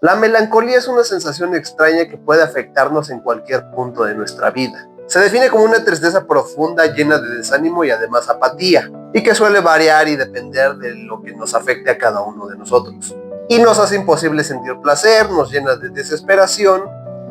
La melancolía es una sensación extraña que puede afectarnos en cualquier punto de nuestra vida. Se define como una tristeza profunda llena de desánimo y además apatía, y que suele variar y depender de lo que nos afecte a cada uno de nosotros. Y nos hace imposible sentir placer, nos llena de desesperación,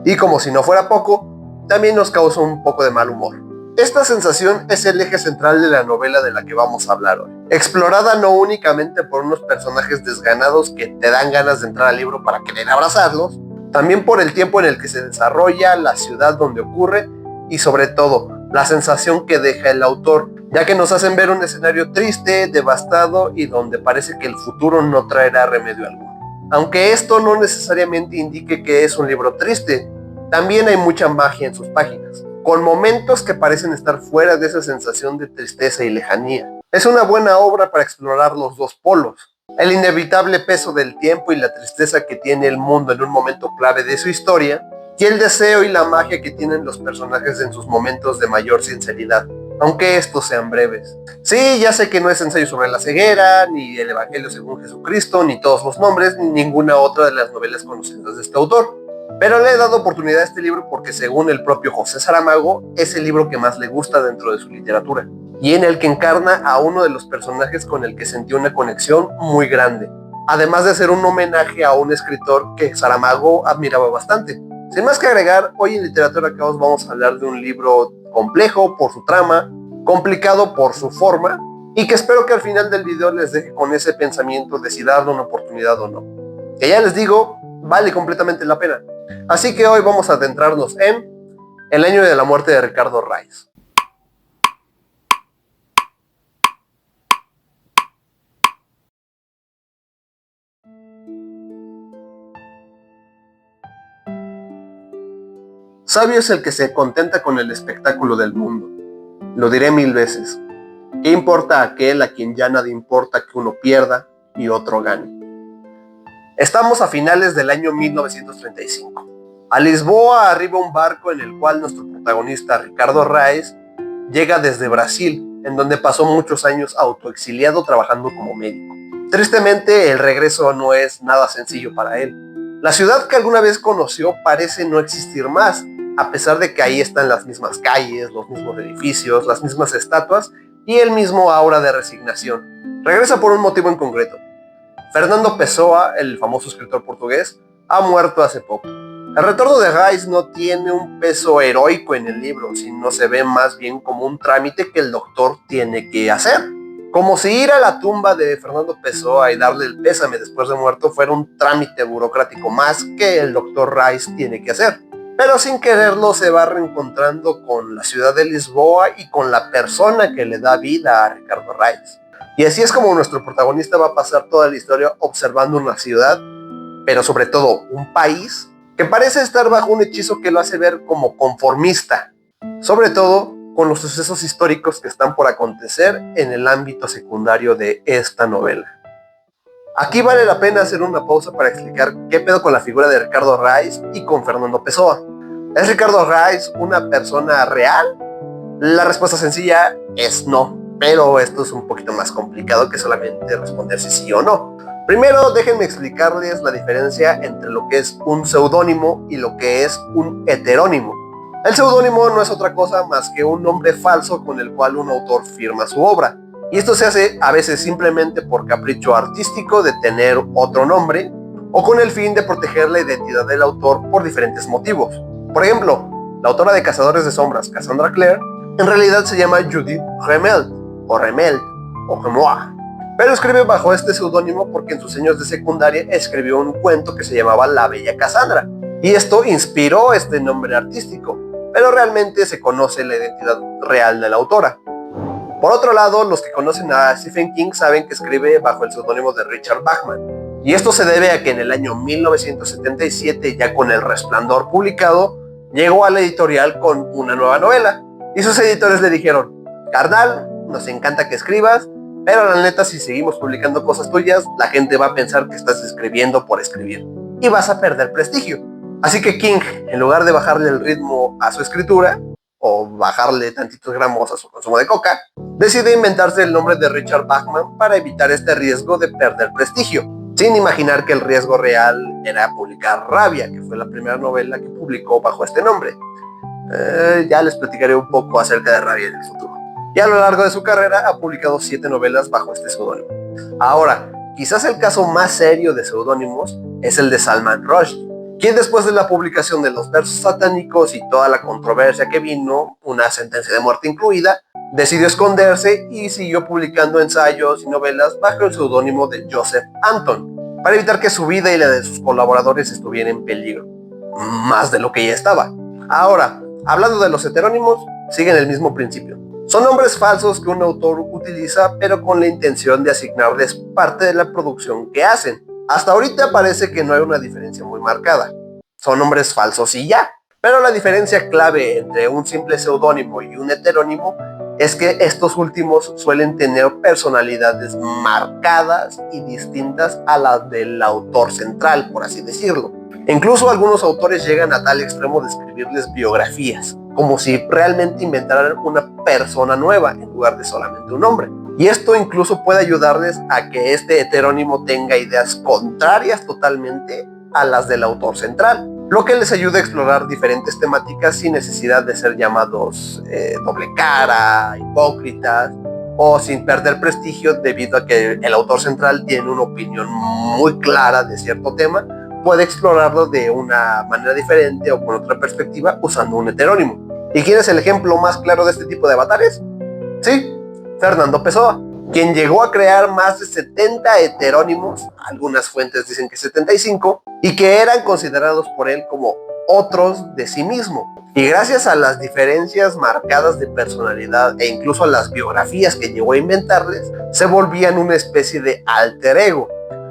y como si no fuera poco, también nos causa un poco de mal humor. Esta sensación es el eje central de la novela de la que vamos a hablar hoy, explorada no únicamente por unos personajes desganados que te dan ganas de entrar al libro para querer abrazarlos, también por el tiempo en el que se desarrolla, la ciudad donde ocurre y sobre todo la sensación que deja el autor, ya que nos hacen ver un escenario triste, devastado y donde parece que el futuro no traerá remedio alguno. Aunque esto no necesariamente indique que es un libro triste, también hay mucha magia en sus páginas, con momentos que parecen estar fuera de esa sensación de tristeza y lejanía. Es una buena obra para explorar los dos polos, el inevitable peso del tiempo y la tristeza que tiene el mundo en un momento clave de su historia, y el deseo y la magia que tienen los personajes en sus momentos de mayor sinceridad, aunque estos sean breves. Sí, ya sé que no es ensayo sobre la ceguera, ni el Evangelio según Jesucristo, ni todos los nombres, ni ninguna otra de las novelas conocidas de este autor. Pero le he dado oportunidad a este libro porque, según el propio José Saramago, es el libro que más le gusta dentro de su literatura, y en el que encarna a uno de los personajes con el que sentí una conexión muy grande, además de ser un homenaje a un escritor que Saramago admiraba bastante. Sin más que agregar, hoy en Literatura Caos vamos a hablar de un libro complejo por su trama, complicado por su forma, y que espero que al final del video les deje con ese pensamiento de si darle una oportunidad o no. Que ya les digo, vale completamente la pena. Así que hoy vamos a adentrarnos en El año de la muerte de Ricardo Reis. Sabio es el que se contenta con el espectáculo del mundo. Lo diré 1000 veces. ¿Qué importa a aquel a quien ya nada importa que uno pierda y otro gane? Estamos a finales del año 1935. A Lisboa arriba un barco en el cual nuestro protagonista Ricardo Reis llega desde Brasil, en donde pasó muchos años autoexiliado trabajando como médico. Tristemente, el regreso no es nada sencillo para él. La ciudad que alguna vez conoció parece no existir más, a pesar de que ahí están las mismas calles, los mismos edificios, las mismas estatuas y el mismo aura de resignación. Regresa por un motivo en concreto. Fernando Pessoa, el famoso escritor portugués, ha muerto hace poco. El retorno de Reis no tiene un peso heroico en el libro, sino se ve más bien como un trámite que el doctor tiene que hacer. Como si ir a la tumba de Fernando Pessoa y darle el pésame después de muerto fuera un trámite burocrático más que el doctor Reis tiene que hacer. Pero sin quererlo se va reencontrando con la ciudad de Lisboa y con la persona que le da vida a Ricardo Reis. Y así es como nuestro protagonista va a pasar toda la historia observando una ciudad, pero sobre todo un país, que parece estar bajo un hechizo que lo hace ver como conformista, sobre todo con los sucesos históricos que están por acontecer en el ámbito secundario de esta novela. Aquí vale la pena hacer una pausa para explicar qué pedo con la figura de Ricardo Reis y con Fernando Pessoa. ¿Es Ricardo Reis una persona real? La respuesta sencilla es no, pero esto es un poquito más complicado que solamente responder si sí o no. Primero, déjenme explicarles la diferencia entre lo que es un seudónimo y lo que es un heterónimo. El seudónimo no es otra cosa más que un nombre falso con el cual un autor firma su obra. Y esto se hace a veces simplemente por capricho artístico de tener otro nombre o con el fin de proteger la identidad del autor por diferentes motivos. Por ejemplo, la autora de Cazadores de Sombras, Cassandra Clare, en realidad se llama Judith Remelt o Remois, pero escribe bajo este seudónimo porque en sus años de secundaria escribió un cuento que se llamaba La Bella Cassandra, y esto inspiró este nombre artístico, pero realmente se conoce la identidad real de la autora. Por otro lado, los que conocen a Stephen King saben que escribe bajo el seudónimo de Richard Bachman, y esto se debe a que en el año 1977, ya con El Resplandor publicado, llegó a la editorial con una nueva novela, y sus editores le dijeron: carnal, nos encanta que escribas, pero la neta, si seguimos publicando cosas tuyas, la gente va a pensar que estás escribiendo por escribir, y vas a perder prestigio. Así que King, en lugar de bajarle el ritmo a su escritura, o bajarle tantitos gramos a su consumo de coca, decide inventarse el nombre de Richard Bachman para evitar este riesgo de perder prestigio. sin imaginar que el riesgo real era publicar Rabia, que fue la primera novela que publicó bajo este nombre. Ya les platicaré un poco acerca de Rabia en el futuro. Y a lo largo de su carrera ha publicado 7 novelas bajo este seudónimo. Ahora, quizás el caso más serio de seudónimos es el de Salman Rushdie, quien después de la publicación de los versos satánicos y toda la controversia que vino, una sentencia de muerte incluida, decidió esconderse y siguió publicando ensayos y novelas bajo el seudónimo de Joseph Anton, para evitar que su vida y la de sus colaboradores estuvieran en peligro, más de lo que ya estaba. Ahora, hablando de los heterónimos, siguen el mismo principio. Son nombres falsos que un autor utiliza, pero con la intención de asignarles parte de la producción que hacen. Hasta ahorita parece que no hay una diferencia muy marcada. Son nombres falsos y ya. Pero la diferencia clave entre un simple seudónimo y un heterónimo es que estos últimos suelen tener personalidades marcadas y distintas a las del autor central, por así decirlo. Incluso algunos autores llegan a tal extremo de escribirles biografías, como si realmente inventaran una persona nueva en lugar de solamente un nombre. Y esto incluso puede ayudarles a que este heterónimo tenga ideas contrarias totalmente a las del autor central, lo que les ayuda a explorar diferentes temáticas sin necesidad de ser llamados doble cara, hipócritas, o sin perder prestigio debido a que el autor central tiene una opinión muy clara de cierto tema. Puede explorarlo de una manera diferente o con otra perspectiva usando un heterónimo. ¿Y quién es el ejemplo más claro de este tipo de avatares? Sí, Fernando Pessoa, quien llegó a crear más de 70 heterónimos, algunas fuentes dicen que 75, y que eran considerados por él como otros de sí mismo. Y gracias a las diferencias marcadas de personalidad e incluso a las biografías que llegó a inventarles, se volvían una especie de alter ego,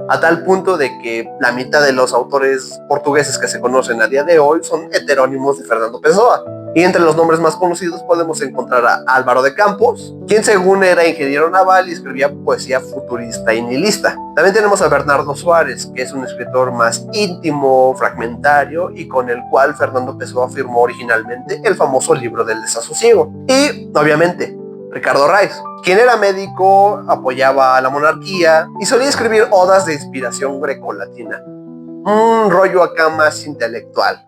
a tal punto de que la mitad de los autores portugueses que se conocen a día de hoy son heterónimos de Fernando Pessoa. Y entre los nombres más conocidos podemos encontrar a Álvaro de Campos, quien según era ingeniero naval y escribía poesía futurista y nihilista. También tenemos a Bernardo Suárez, que es un escritor más íntimo, fragmentario, y con el cual Fernando Pessoa firmó originalmente el famoso libro del desasosiego. Y, obviamente, Ricardo Reis, quien era médico, apoyaba a la monarquía y solía escribir odas de inspiración grecolatina. Un rollo acá más intelectual.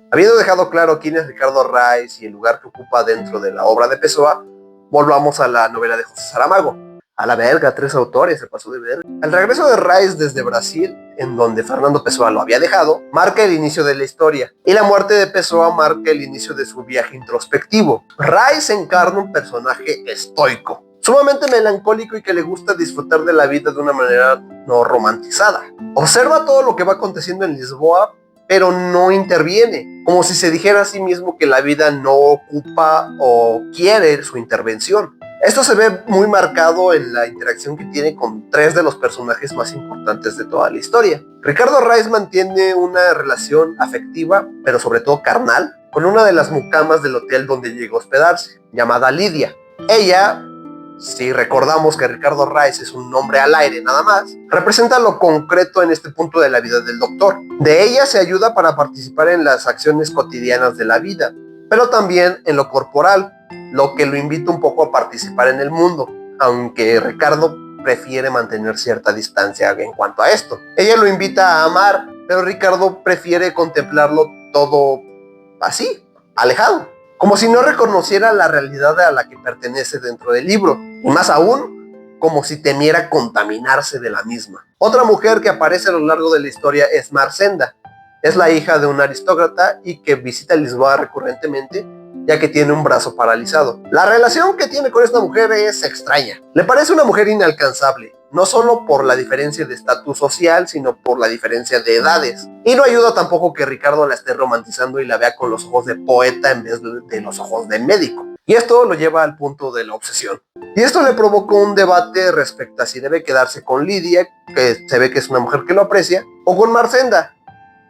Habiendo dejado claro quién es Ricardo Reis y el lugar que ocupa dentro de la obra de Pessoa, volvamos a la novela de José Saramago. A la verga, 3 autores, se pasó de verga. El regreso de Reis desde Brasil, en donde Fernando Pessoa lo había dejado, marca el inicio de la historia, y la muerte de Pessoa marca el inicio de su viaje introspectivo. Reis encarna un personaje estoico, sumamente melancólico y que le gusta disfrutar de la vida de una manera no romantizada. Observa todo lo que va aconteciendo en Lisboa, pero no interviene, como si se dijera a sí mismo que la vida no ocupa o quiere su intervención. Esto se ve muy marcado en la interacción que tiene con 3 de los personajes más importantes de toda la historia. Ricardo Reis mantiene una relación afectiva, pero sobre todo carnal, con una de las mucamas del hotel donde llegó a hospedarse, llamada Lidia. Ella, si recordamos que Ricardo Reis es un nombre al aire nada más, representa lo concreto en este punto de la vida del doctor. De ella se ayuda para participar en las acciones cotidianas de la vida, pero también en lo corporal, lo que lo invita un poco a participar en el mundo, aunque Ricardo prefiere mantener cierta distancia en cuanto a esto. Ella lo invita a amar, pero Ricardo prefiere contemplarlo todo así, alejado, como si no reconociera la realidad a la que pertenece dentro del libro, y más aún, como si temiera contaminarse de la misma. Otra mujer que aparece a lo largo de la historia es Marcenda. Es la hija de un aristócrata y que visita Lisboa recurrentemente, ya que tiene un brazo paralizado. La relación que tiene con esta mujer es extraña. Le parece una mujer inalcanzable, no solo por la diferencia de estatus social, sino por la diferencia de edades. Y no ayuda tampoco que Ricardo la esté romantizando y la vea con los ojos de poeta en vez de los ojos de médico. Y esto lo lleva al punto de la obsesión. Y esto le provocó un debate respecto a si debe quedarse con Lidia, que se ve que es una mujer que lo aprecia, o con Marcenda,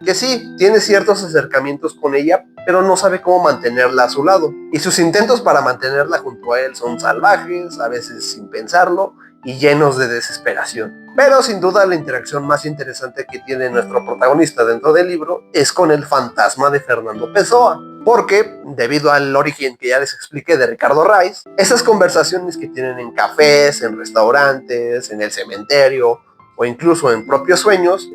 que sí, tiene ciertos acercamientos con ella, pero no sabe cómo mantenerla a su lado. Y sus intentos para mantenerla junto a él son salvajes, a veces sin pensarlo, y llenos de desesperación. Pero sin duda la interacción más interesante que tiene nuestro protagonista dentro del libro es con el fantasma de Fernando Pessoa, porque debido al origen que ya les expliqué de Ricardo Reis, esas conversaciones que tienen en cafés, en restaurantes, en el cementerio o incluso en propios sueños,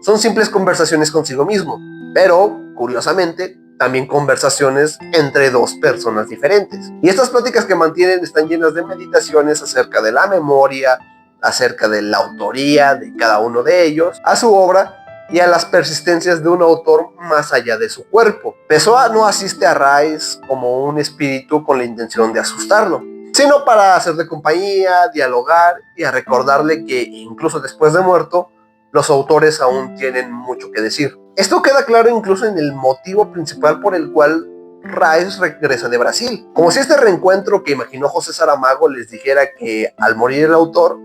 son simples conversaciones consigo mismo, pero, curiosamente, también conversaciones entre dos personas diferentes. Y estas pláticas que mantienen están llenas de meditaciones acerca de la memoria, acerca de la autoría de cada uno de ellos, a su obra y a las persistencias de un autor más allá de su cuerpo. Pessoa no asiste a Rice como un espíritu con la intención de asustarlo, sino para hacerle compañía, dialogar y a recordarle que incluso después de muerto, los autores aún tienen mucho que decir. Esto queda claro incluso en el motivo principal por el cual Rice regresa de Brasil. Como si este reencuentro que imaginó José Saramago les dijera que al morir el autor,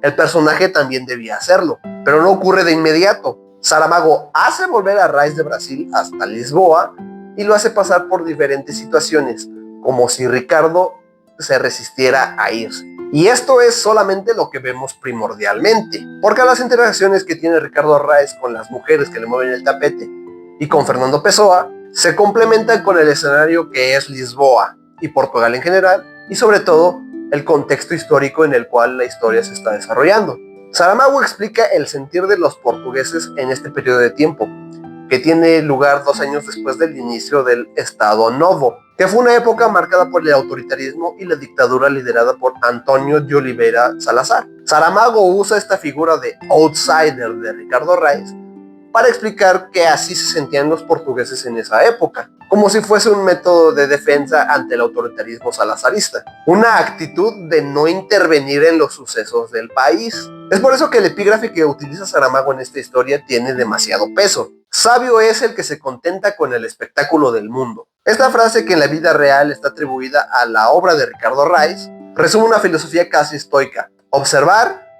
el personaje también debía hacerlo. Pero no ocurre de inmediato. Saramago hace volver a Rice de Brasil hasta Lisboa y lo hace pasar por diferentes situaciones, como si Ricardo se resistiera a irse. Y esto es solamente lo que vemos primordialmente, porque las interacciones que tiene Ricardo Rice con las mujeres que le mueven el tapete y con Fernando Pessoa se complementan con el escenario que es Lisboa y Portugal en general, y sobre todo el contexto histórico en el cual la historia se está desarrollando. Saramago explica el sentir de los portugueses en este periodo de tiempo, que tiene lugar 2 años después del inicio del Estado Novo, que fue una época marcada por el autoritarismo y la dictadura liderada por Antonio de Oliveira Salazar. Saramago usa esta figura de outsider de Ricardo Rice para explicar que así se sentían los portugueses en esa época, como si fuese un método de defensa ante el autoritarismo salazarista, una actitud de no intervenir en los sucesos del país. Es por eso que el epígrafe que utiliza Saramago en esta historia tiene demasiado peso. Sabio es el que se contenta con el espectáculo del mundo. Esta frase, que en la vida real está atribuida a la obra de Ricardo Rice, resume una filosofía casi estoica: observar,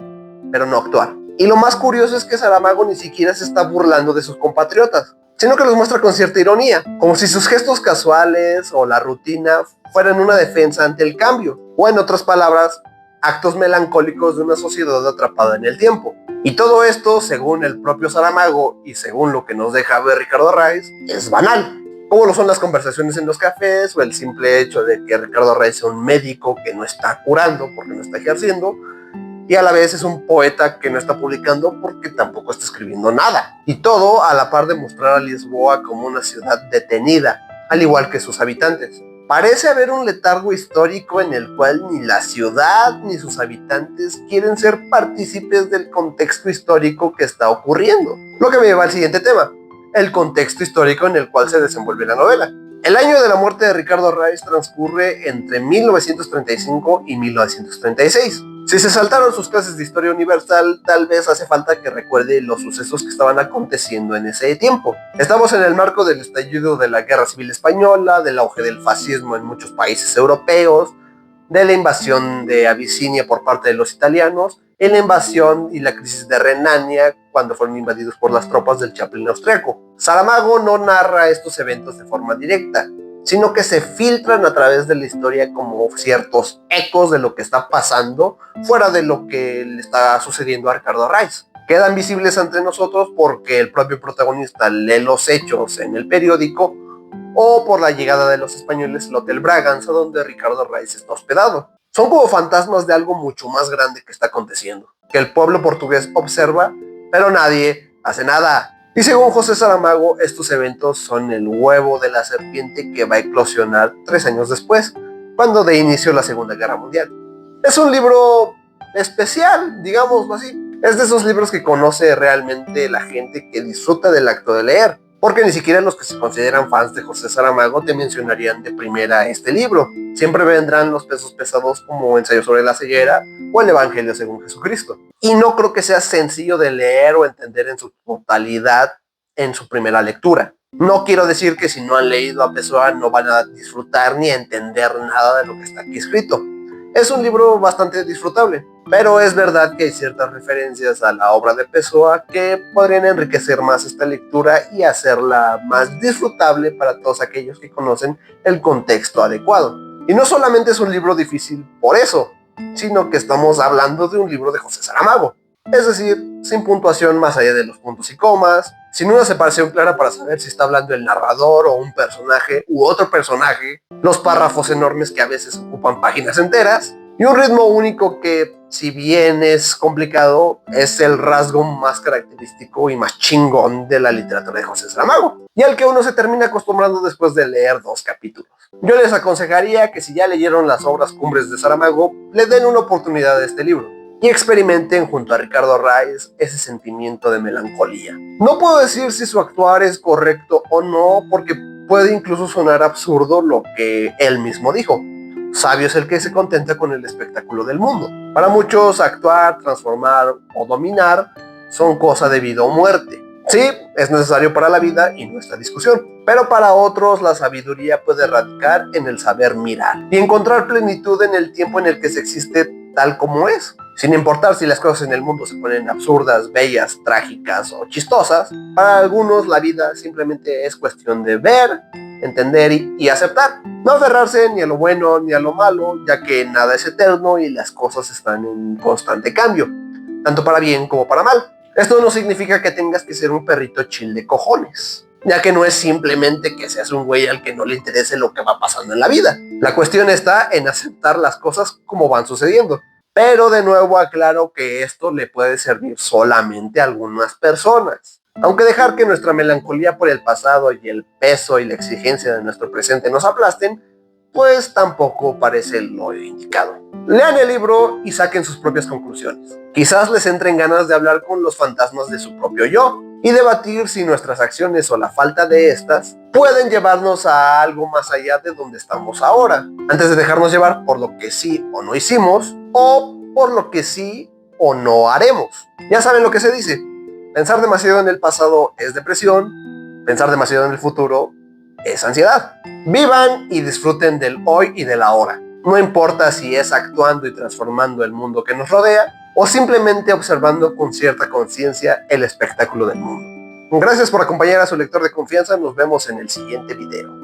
pero no actuar. Y lo más curioso es que Saramago ni siquiera se está burlando de sus compatriotas, sino que los muestra con cierta ironía, como si sus gestos casuales o la rutina fueran una defensa ante el cambio, o en otras palabras, actos melancólicos de una sociedad atrapada en el tiempo. Y todo esto, según el propio Saramago y según lo que nos deja ver Ricardo Rice, es banal, como lo son las conversaciones en los cafés o el simple hecho de que Ricardo Rice sea un médico que no está curando porque no está ejerciendo, y a la vez es un poeta que no está publicando porque tampoco está escribiendo nada. Y todo a la par de mostrar a Lisboa como una ciudad detenida, al igual que sus habitantes. Parece haber un letargo histórico en el cual ni la ciudad ni sus habitantes quieren ser partícipes del contexto histórico que está ocurriendo. Lo que me lleva al siguiente tema: el contexto histórico en el cual se desenvuelve la novela. El año de la muerte de Ricardo Rice transcurre entre 1935 y 1936. Si se saltaron sus clases de historia universal, tal vez hace falta que recuerde los sucesos que estaban aconteciendo en ese tiempo. Estamos en el marco del estallido de la Guerra Civil Española, del auge del fascismo en muchos países europeos, de la invasión de Abisinia por parte de los italianos, en la invasión y la crisis de Renania cuando fueron invadidos por las tropas del Chaplin austriaco. Saramago no narra estos eventos de forma directa, sino que se filtran a través de la historia como ciertos ecos de lo que está pasando fuera de lo que le está sucediendo a Ricardo Rice. Quedan visibles ante nosotros porque el propio protagonista lee los hechos en el periódico, o por la llegada de los españoles al Hotel Braganza, donde Ricardo Rice está hospedado. Son como fantasmas de algo mucho más grande que está aconteciendo, que el pueblo portugués observa, pero nadie hace nada. Y según José Saramago, estos eventos son el huevo de la serpiente que va a eclosionar 3 años después, cuando de inicio la Segunda Guerra Mundial. Es un libro especial, digámoslo así. Es de esos libros que conoce realmente la gente que disfruta del acto de leer, porque ni siquiera los que se consideran fans de José Saramago te mencionarían de primera este libro. Siempre vendrán los pesos pesados como Ensayo sobre la ceguera o El Evangelio según Jesucristo. Y no creo que sea sencillo de leer o entender en su totalidad en su primera lectura. No quiero decir que si no han leído a Pessoa no van a disfrutar ni a entender nada de lo que está aquí escrito. Es un libro bastante disfrutable, pero es verdad que hay ciertas referencias a la obra de Pessoa que podrían enriquecer más esta lectura y hacerla más disfrutable para todos aquellos que conocen el contexto adecuado. Y no solamente es un libro difícil por eso, sino que estamos hablando de un libro de José Saramago. Es decir, sin puntuación más allá de los puntos y comas, sin una separación clara para saber si está hablando el narrador o un personaje u otro personaje, los párrafos enormes que a veces ocupan páginas enteras, y un ritmo único que, si bien es complicado, es el rasgo más característico y más chingón de la literatura de José Saramago, y al que uno se termina acostumbrando después de leer 2 capítulos. Yo les aconsejaría que si ya leyeron las obras cumbres de Saramago, le den una oportunidad a este libro y experimenten junto a Ricardo Arraiz ese sentimiento de melancolía. No puedo decir si su actuar es correcto o no, porque puede incluso sonar absurdo lo que él mismo dijo. Sabio es el que se contenta con el espectáculo del mundo. Para muchos, actuar, transformar o dominar son cosa de vida o muerte. Sí, es necesario para la vida y nuestra discusión, pero para otros la sabiduría puede radicar en el saber mirar y encontrar plenitud en el tiempo en el que se existe tal como es. Sin importar si las cosas en el mundo se ponen absurdas, bellas, trágicas o chistosas, para algunos la vida simplemente es cuestión de ver, entender y aceptar. No aferrarse ni a lo bueno ni a lo malo, ya que nada es eterno y las cosas están en constante cambio, tanto para bien como para mal. Esto no significa que tengas que ser un perrito chill de cojones, ya que no es simplemente que seas un güey al que no le interese lo que va pasando en la vida. La cuestión está en aceptar las cosas como van sucediendo. Pero de nuevo aclaro que esto le puede servir solamente a algunas personas. Aunque dejar que nuestra melancolía por el pasado y el peso y la exigencia de nuestro presente nos aplasten, pues tampoco parece lo indicado. Lean el libro y saquen sus propias conclusiones. Quizás les entren ganas de hablar con los fantasmas de su propio yo y debatir si nuestras acciones o la falta de estas pueden llevarnos a algo más allá de donde estamos ahora, antes de dejarnos llevar por lo que sí o no hicimos o por lo que sí o no haremos. Ya saben lo que se dice: pensar demasiado en el pasado es depresión, pensar demasiado en el futuro es ansiedad. Vivan y disfruten del hoy y del ahora. No importa si es actuando y transformando el mundo que nos rodea o simplemente observando con cierta conciencia el espectáculo del mundo. Gracias por acompañar a su lector de confianza. Nos vemos en el siguiente video.